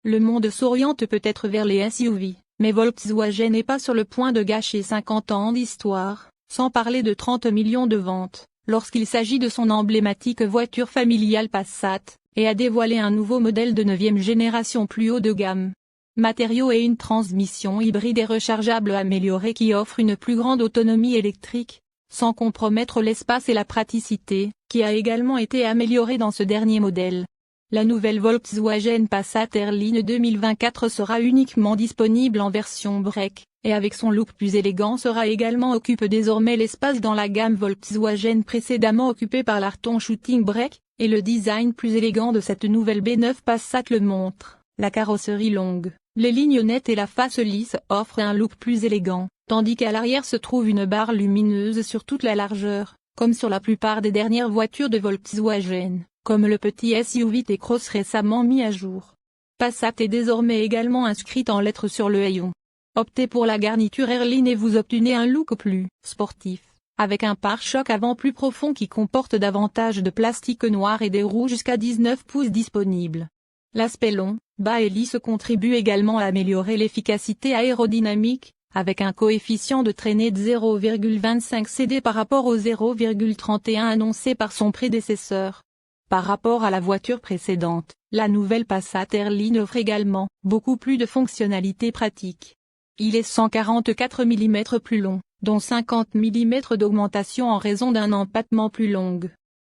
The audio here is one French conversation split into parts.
Le monde s'oriente peut-être vers les SUV, mais Volkswagen n'est pas sur le point de gâcher 50 ans d'histoire, sans parler de 30 millions de ventes, lorsqu'il s'agit de son emblématique voiture familiale Passat, et a dévoilé un nouveau modèle de 9e génération plus haut de gamme. Matériaux et une transmission hybride et rechargeable améliorée qui offre une plus grande autonomie électrique, sans compromettre l'espace et la praticité, qui a également été améliorée dans ce dernier modèle. La nouvelle Volkswagen Passat Airline 2024 sera uniquement disponible en version break, et avec son look plus élégant occupe désormais l'espace dans la gamme Volkswagen précédemment occupée par l'Arton Shooting Break, et le design plus élégant de cette nouvelle B9 Passat le montre. La carrosserie longue, les lignes nettes et la face lisse offrent un look plus élégant, tandis qu'à l'arrière se trouve une barre lumineuse sur toute la largeur, comme sur la plupart des dernières voitures de Volkswagen, comme le petit SUV T-Cross récemment mis à jour. Passat est désormais également inscrite en lettres sur le haillon. Optez pour la garniture Airline et vous obtenez un look plus sportif, avec un pare-choc avant plus profond qui comporte davantage de plastique noir et des roues jusqu'à 19 pouces disponibles. L'aspect long, bas et lisse contribue également à améliorer l'efficacité aérodynamique, avec un coefficient de traînée de 0,25 CD par rapport au 0,31 annoncé par son prédécesseur. Par rapport à la voiture précédente, la nouvelle Passat Airline offre également beaucoup plus de fonctionnalités pratiques. Il est 144 mm plus long, dont 50 mm d'augmentation en raison d'un empattement plus long.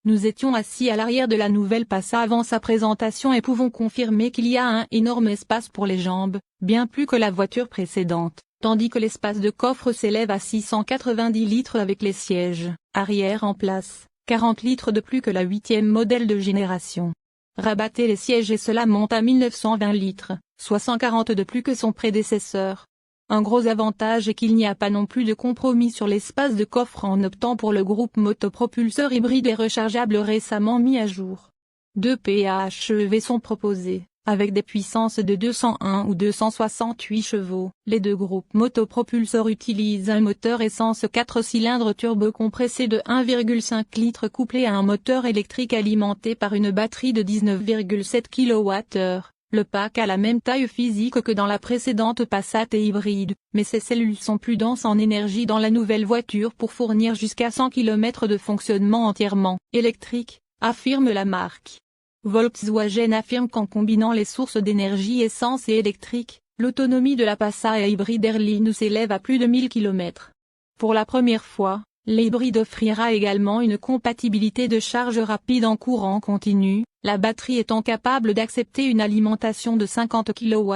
Nous étions assis à l'arrière de la nouvelle Passat avant sa présentation et pouvons confirmer qu'il y a un énorme espace pour les jambes, bien plus que la voiture précédente, tandis que l'espace de coffre s'élève à 690 litres avec les sièges arrière en place, 40 litres de plus que la 8e modèle de génération. Rabattez les sièges et cela monte à 1920 litres, soit 140 de plus que son prédécesseur. Un gros avantage est qu'il n'y a pas non plus de compromis sur l'espace de coffre en optant pour le groupe motopropulseur hybride et rechargeable récemment mis à jour. 2 PHEV sont proposés, avec des puissances de 201 ou 268 chevaux. Les deux groupes motopropulseurs utilisent un moteur essence 4 cylindres turbo-compressé de 1,5 litres couplé à un moteur électrique alimenté par une batterie de 19,7 kWh. Le pack a la même taille physique que dans la précédente Passat et hybride, mais ses cellules sont plus denses en énergie dans la nouvelle voiture pour fournir jusqu'à 100 km de fonctionnement entièrement électrique, affirme la marque. Volkswagen affirme qu'en combinant les sources d'énergie essence et électrique, l'autonomie de la Passat et hybride Airline s'élève à plus de 1000 km. Pour la première fois, l'hybride offrira également une compatibilité de charge rapide en courant continu, la batterie étant capable d'accepter une alimentation de 50 kW.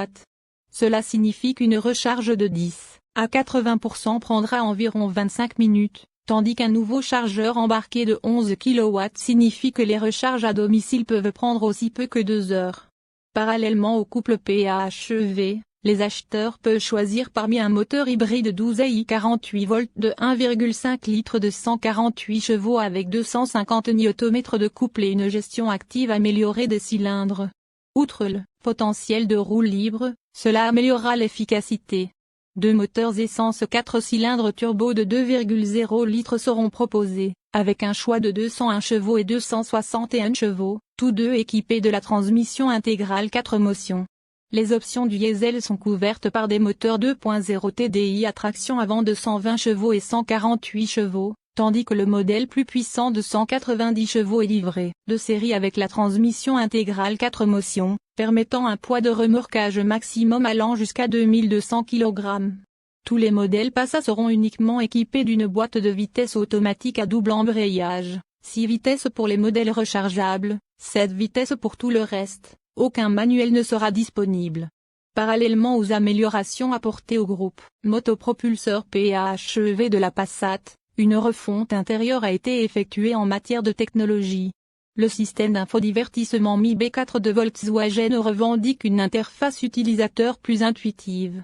Cela signifie qu'une recharge de 10 à 80% prendra environ 25 minutes, tandis qu'un nouveau chargeur embarqué de 11 kW signifie que les recharges à domicile peuvent prendre aussi peu que 2 heures. Parallèlement au couple PHEV, les acheteurs peuvent choisir parmi un moteur hybride 12 AI 48 volts de 1,5 litre de 148 chevaux avec 250 Nm de couple et une gestion active améliorée des cylindres. Outre le potentiel de roue libre, cela améliorera l'efficacité. Deux moteurs essence 4 cylindres turbo de 2,0 litres seront proposés, avec un choix de 201 chevaux et 261 chevaux, tous deux équipés de la transmission intégrale 4 motions. Les options du diesel sont couvertes par des moteurs 2.0 TDI à traction avant de 120 chevaux et 148 chevaux, tandis que le modèle plus puissant de 190 chevaux est livré de série avec la transmission intégrale 4 motions, permettant un poids de remorquage maximum allant jusqu'à 2200 kg. Tous les modèles Passat seront uniquement équipés d'une boîte de vitesses automatique à double embrayage, 6 vitesses pour les modèles rechargeables, 7 vitesses pour tout le reste. Aucun manuel ne sera disponible. Parallèlement aux améliorations apportées au groupe motopropulseur PHEV de la Passat, une refonte intérieure a été effectuée en matière de technologie. Le système d'infodivertissement Mi B4 de Volkswagen revendique une interface utilisateur plus intuitive.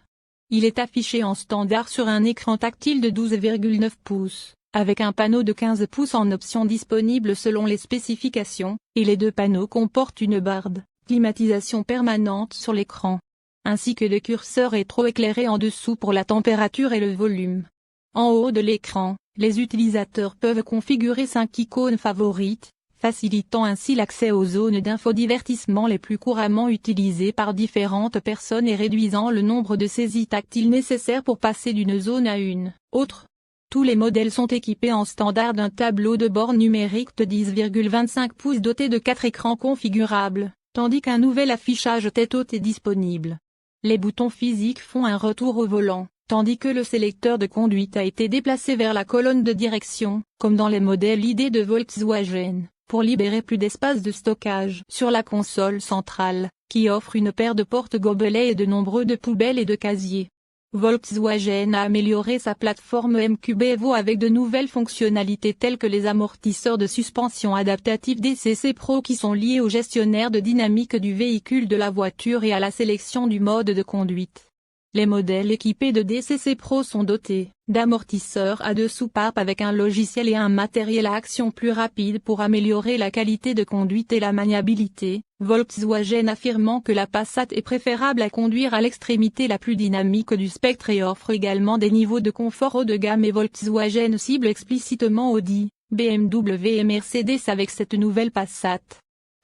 Il est affiché en standard sur un écran tactile de 12,9 pouces, avec un panneau de 15 pouces en option disponible selon les spécifications, et les deux panneaux comportent une barre de climatisation permanente sur l'écran, ainsi que le curseur rétroéclairé en dessous pour la température et le volume. En haut de l'écran, les utilisateurs peuvent configurer 5 icônes favorites, facilitant ainsi l'accès aux zones d'infodivertissement les plus couramment utilisées par différentes personnes et réduisant le nombre de saisies tactiles nécessaires pour passer d'une zone à une autre. Tous les modèles sont équipés en standard d'un tableau de bord numérique de 10,25 pouces doté de 4 écrans configurables, tandis qu'un nouvel affichage tête haute est disponible. Les boutons physiques font un retour au volant, tandis que le sélecteur de conduite a été déplacé vers la colonne de direction, comme dans les modèles ID de Volkswagen, pour libérer plus d'espace de stockage sur la console centrale, qui offre une paire de porte-gobelets et de nombreux de poubelles et de casiers. Volkswagen a amélioré sa plateforme MQB Evo avec de nouvelles fonctionnalités telles que les amortisseurs de suspension adaptatifs DCC Pro qui sont liés au gestionnaire de dynamique du véhicule de la voiture et à la sélection du mode de conduite. Les modèles équipés de DCC Pro sont dotés d'amortisseurs à deux soupapes avec un logiciel et un matériel à action plus rapide pour améliorer la qualité de conduite et la maniabilité, Volkswagen affirmant que la Passat est préférable à conduire à l'extrémité la plus dynamique du spectre et offre également des niveaux de confort haut de gamme et Volkswagen cible explicitement Audi, BMW et Mercedes avec cette nouvelle Passat.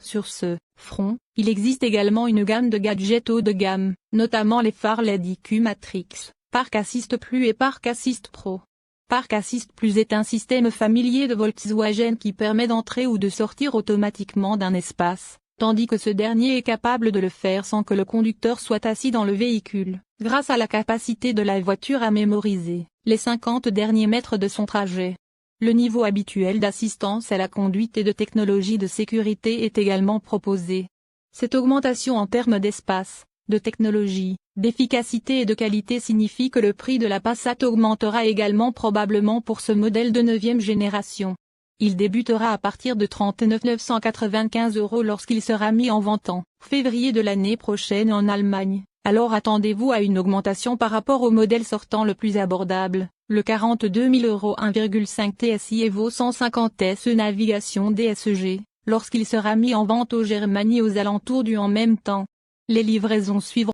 Sur ce front, il existe également une gamme de gadgets haut de gamme, notamment les phares LED IQ Matrix, Park Assist Plus et Park Assist Pro. Park Assist Plus est un système familier de Volkswagen qui permet d'entrer ou de sortir automatiquement d'un espace, tandis que ce dernier est capable de le faire sans que le conducteur soit assis dans le véhicule, grâce à la capacité de la voiture à mémoriser les 50 derniers mètres de son trajet. Le niveau habituel d'assistance à la conduite et de technologie de sécurité est également proposé. Cette augmentation en termes d'espace, de technologie, d'efficacité et de qualité signifie que le prix de la Passat augmentera également probablement pour ce modèle de 9e génération. Il débutera à partir de 39 995 € lorsqu'il sera mis en vente en février de l'année prochaine en Allemagne. Alors attendez-vous à une augmentation par rapport au modèle sortant le plus abordable, le 42 000 € 1,5 TSI Evo 150 SE Navigation DSG, lorsqu'il sera mis en vente au Germanie aux alentours du en même temps. Les livraisons suivront.